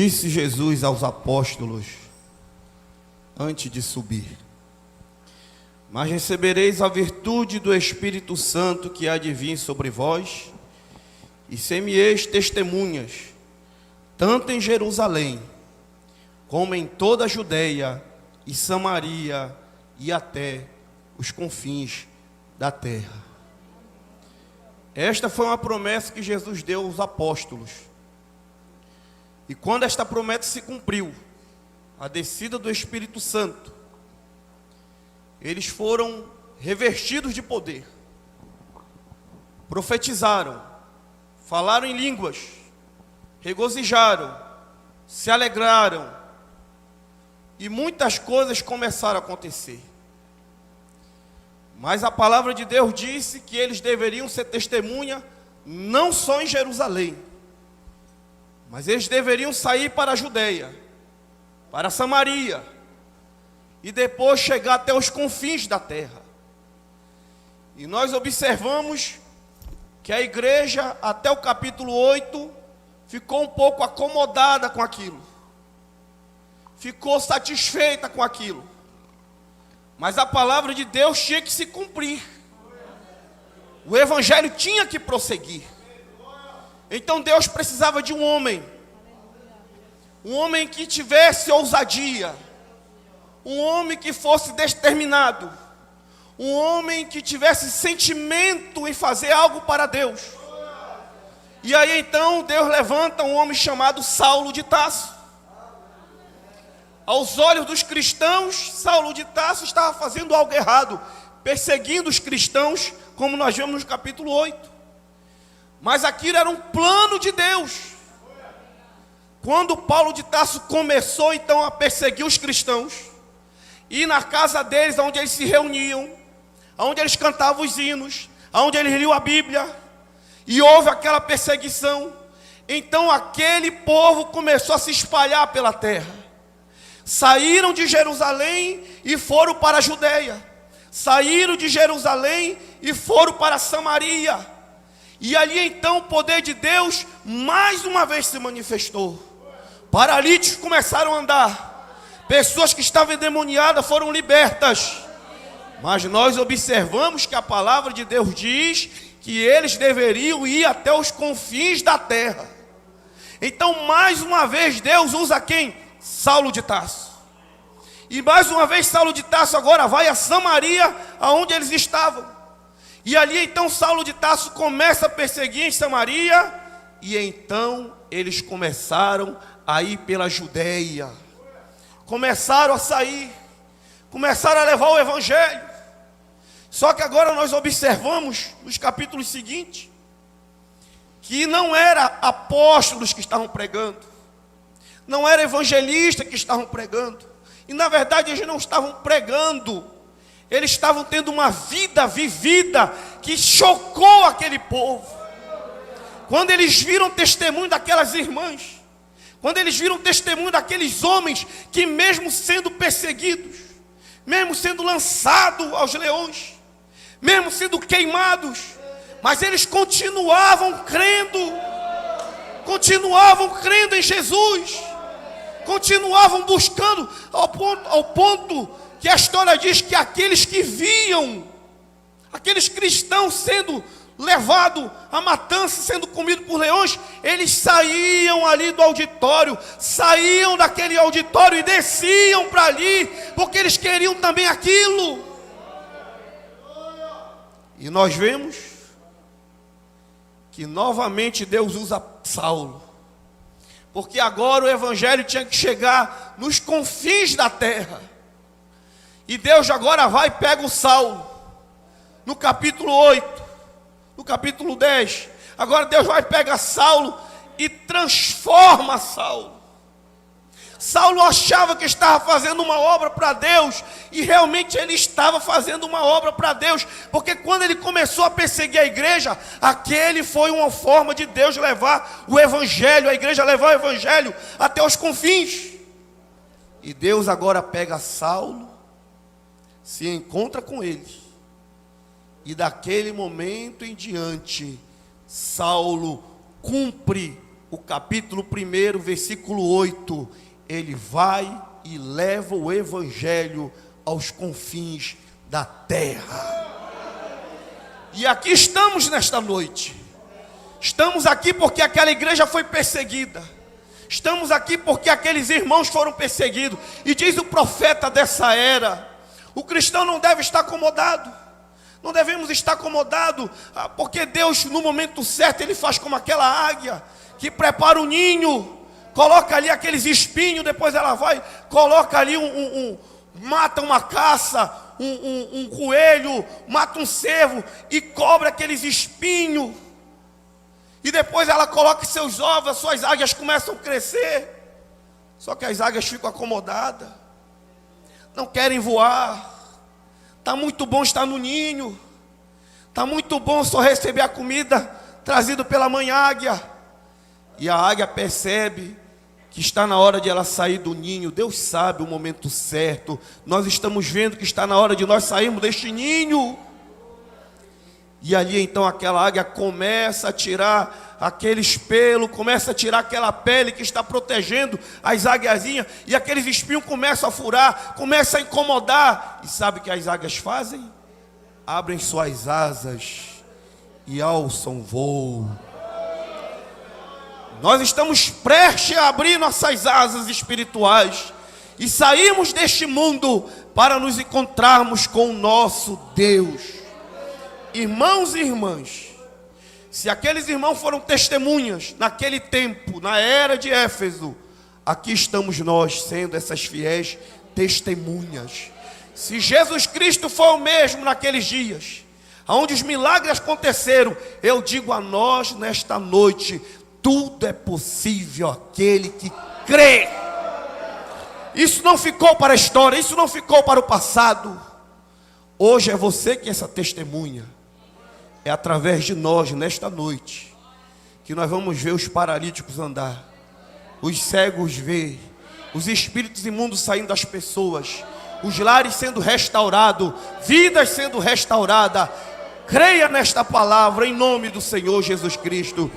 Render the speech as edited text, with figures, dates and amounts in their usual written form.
Disse Jesus aos apóstolos, antes de subir: mas recebereis a virtude do Espírito Santo que há de vir sobre vós, e ser-me-eis testemunhas, tanto em Jerusalém, como em toda a Judeia e Samaria, e até os confins da terra. Esta foi uma promessa que Jesus deu aos apóstolos. E quando esta promessa se cumpriu, a descida do Espírito Santo, eles foram revestidos de poder, profetizaram, falaram em línguas, regozijaram, se alegraram, e muitas coisas começaram a acontecer. Mas a palavra de Deus disse que eles deveriam ser testemunha não só em Jerusalém, mas eles deveriam sair para a Judeia, para Samaria, e depois chegar até os confins da terra. E nós observamos que a igreja, até o capítulo 8, ficou um pouco acomodada com aquilo, ficou satisfeita com aquilo, mas a palavra de Deus tinha que se cumprir, o evangelho tinha que prosseguir. Então Deus precisava de um homem que tivesse ousadia, um homem que fosse determinado, um homem que tivesse sentimento em fazer algo para Deus. E aí então Deus levanta um homem chamado Saulo de Tarso. Aos olhos dos cristãos, Saulo de Tarso estava fazendo algo errado, perseguindo os cristãos, como nós vemos no capítulo 8. Mas aquilo era um plano de Deus. Quando Paulo de Tarso começou então a perseguir os cristãos, e na casa deles, onde eles se reuniam, onde eles cantavam os hinos, onde eles liam a Bíblia, e houve aquela perseguição, então aquele povo começou a se espalhar pela terra. Saíram de Jerusalém e foram para a Judeia, saíram de Jerusalém e foram para Samaria. E ali então o poder de Deus mais uma vez se manifestou. Paralíticos começaram a andar, pessoas que estavam endemoniadas foram libertas. Mas nós observamos que a palavra de Deus diz que eles deveriam ir até os confins da terra. Então mais uma vez Deus usa quem? Saulo de Tarso. E mais uma vez Saulo de Tarso agora vai a Samaria, aonde eles estavam. E ali então Saulo de Tarso começa a perseguir em Samaria, e então eles começaram a ir pela Judeia, começaram a sair, começaram a levar o evangelho. Só que agora nós observamos nos capítulos seguintes que não era apóstolos que estavam pregando, não era evangelistas que estavam pregando, e na verdade eles não estavam pregando, eles estavam tendo uma vida vivida que chocou aquele povo. Quando eles viram testemunho daquelas irmãs, quando eles viram testemunho daqueles homens que mesmo sendo perseguidos, mesmo sendo lançados aos leões, mesmo sendo queimados, mas eles continuavam crendo em Jesus, continuavam buscando, ao ponto que a história diz que aqueles que viam, aqueles cristãos sendo levados à matança, sendo comidos por leões, eles saíam ali do auditório, saíam daquele auditório e desciam para ali, porque eles queriam também aquilo. E nós vemos que novamente Deus usa Saulo, porque agora o evangelho tinha que chegar nos confins da terra. E Deus agora vai e pega o Saulo, no capítulo 8, no capítulo 10. Agora Deus vai e pega Saulo e transforma Saulo. Saulo achava que estava fazendo uma obra para Deus, e realmente ele estava fazendo uma obra para Deus, porque quando ele começou a perseguir a igreja, aquele foi uma forma de Deus levar o evangelho, a igreja levar o evangelho até os confins. E Deus agora pega Saulo, se encontra com ele, e daquele momento em diante, Saulo cumpre o capítulo 1, versículo 8, ele vai e leva o evangelho aos confins da terra. E aqui estamos nesta noite. Estamos aqui porque aquela igreja foi perseguida. Estamos aqui porque aqueles irmãos foram perseguidos. E diz o profeta dessa era: o cristão não deve estar acomodado. Não devemos estar acomodados, porque Deus, no momento certo, Ele faz como aquela águia que prepara o ninho, coloca ali aqueles espinhos, depois ela vai, coloca ali mata uma caça, um coelho, mata um cervo e cobre aqueles espinhos. E depois ela coloca seus ovos, as suas águias começam a crescer. Só que as águias ficam acomodadas, não querem voar. Está muito bom estar no ninho. Está muito bom só receber a comida trazida pela mãe águia. E a águia percebe que está na hora de ela sair do ninho. Deus sabe o momento certo. Nós estamos vendo que está na hora de nós sairmos deste ninho. E ali então aquela águia começa a tirar aqueles pelos, começa a tirar aquela pele que está protegendo as águiazinhas, e aqueles espinhos começam a furar, começam a incomodar. E sabe o que as águias fazem? Abrem suas asas e alçam voo. Nós estamos prestes a abrir nossas asas espirituais e sairmos deste mundo para nos encontrarmos com o nosso Deus. Irmãos e irmãs, se aqueles irmãos foram testemunhas naquele tempo, na era de Éfeso, aqui estamos nós sendo essas fiéis testemunhas. Se Jesus Cristo foi o mesmo naqueles dias, onde os milagres aconteceram, eu digo a nós nesta noite: tudo é possível àquele que crê. Isso não ficou para a história, isso não ficou para o passado. Hoje é você que é essa testemunha. É através de nós, nesta noite, que nós vamos ver os paralíticos andar, os cegos ver, os espíritos imundos saindo das pessoas, os lares sendo restaurados, vidas sendo restauradas. Creia nesta palavra em nome do Senhor Jesus Cristo.